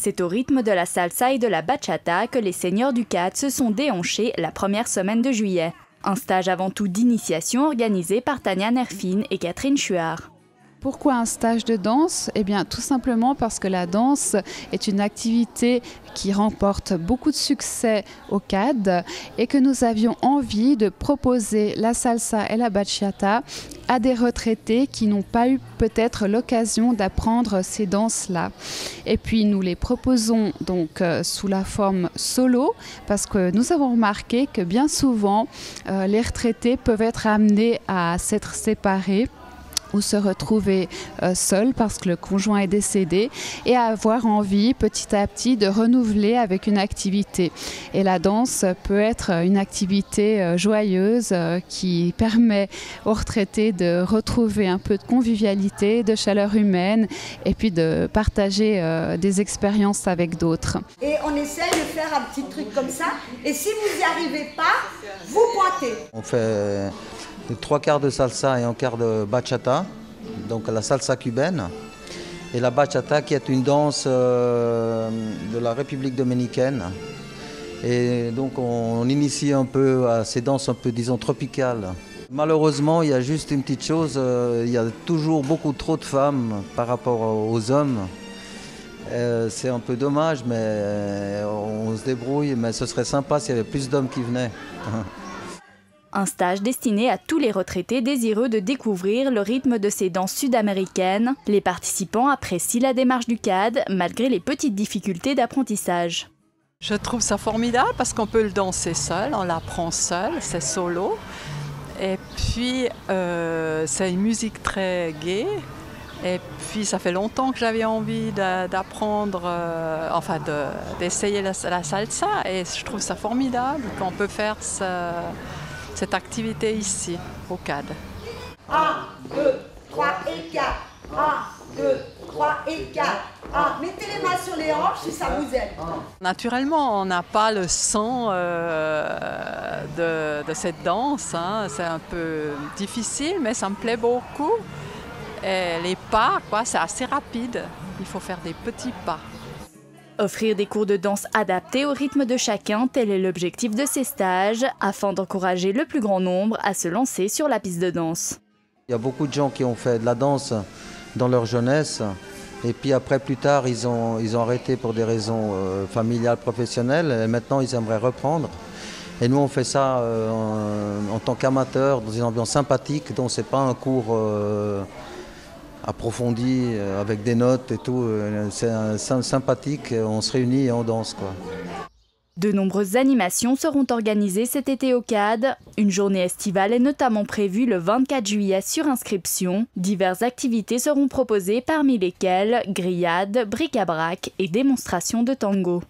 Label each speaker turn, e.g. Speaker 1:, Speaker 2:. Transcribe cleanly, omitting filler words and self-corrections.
Speaker 1: C'est au rythme de la salsa et de la bachata que les seniors du CAD se sont déhanchés la première semaine de juillet. Un stage avant tout d'initiation organisé par Tania Nerfine et Catherine Chuard.
Speaker 2: Pourquoi un stage de danse? Eh bien, tout simplement parce que la danse est une activité qui remporte beaucoup de succès au CAD et que nous avions envie de proposer la salsa et la bachata à des retraités qui n'ont pas eu peut-être l'occasion d'apprendre ces danses-là. Et puis nous les proposons donc sous la forme solo parce que nous avons remarqué que bien souvent les retraités peuvent être amenés à s'être séparés ou se retrouver seuls parce que le conjoint est décédé et à avoir envie petit à petit de renouveler avec une activité. Et la danse peut être une activité joyeuse qui permet aux retraités de retrouver un peu de convivialité, de chaleur humaine et puis de partager des expériences avec d'autres.
Speaker 3: Et on essaie de faire un petit truc comme ça et si vous n'y arrivez pas, vous pointez.
Speaker 4: On fait 3 quarts de salsa et 1 quart de bachata, donc la salsa cubaine. Et la bachata qui est une danse de la République dominicaine. Et donc on initie un peu à ces danses un peu, disons, tropicales. Malheureusement, il y a juste une petite chose, il y a toujours beaucoup trop de femmes par rapport aux hommes. C'est un peu dommage, mais on se débrouille. Mais ce serait sympa s'il y avait plus d'hommes qui venaient.
Speaker 1: Un stage destiné à tous les retraités désireux de découvrir le rythme de ces danses sud-américaines. Les participants apprécient la démarche du CAD malgré les petites difficultés d'apprentissage.
Speaker 5: Je trouve ça formidable parce qu'on peut le danser seul, on l'apprend seul, c'est solo. Et puis c'est une musique très gaie. Et puis ça fait longtemps que j'avais envie d'apprendre, d'essayer la salsa et je trouve ça formidable qu'on peut faire cette activité ici, au CAD.
Speaker 3: 1, 2, 3 et 4. 1, 2, 3 et 4. Mettez les mains sur les hanches si ça vous aide.
Speaker 5: Naturellement, on n'a pas le son de cette danse. Hein. C'est un peu difficile, mais ça me plaît beaucoup. Et les pas, c'est assez rapide. Il faut faire des petits pas.
Speaker 1: Offrir des cours de danse adaptés au rythme de chacun, tel est l'objectif de ces stages, afin d'encourager le plus grand nombre à se lancer sur la piste de danse.
Speaker 4: Il y a beaucoup de gens qui ont fait de la danse dans leur jeunesse et puis après plus tard ils ont arrêté pour des raisons familiales, professionnelles et maintenant ils aimeraient reprendre. Et nous on fait ça en tant qu'amateurs dans une ambiance sympathique, donc c'est pas un cours approfondi avec des notes et tout, c'est sympathique, on se réunit et on danse, quoi.
Speaker 1: De nombreuses animations seront organisées cet été au CAD. Une journée estivale est notamment prévue le 24 juillet sur inscription. Diverses activités seront proposées parmi lesquelles grillades, bric-à-brac et démonstrations de tango.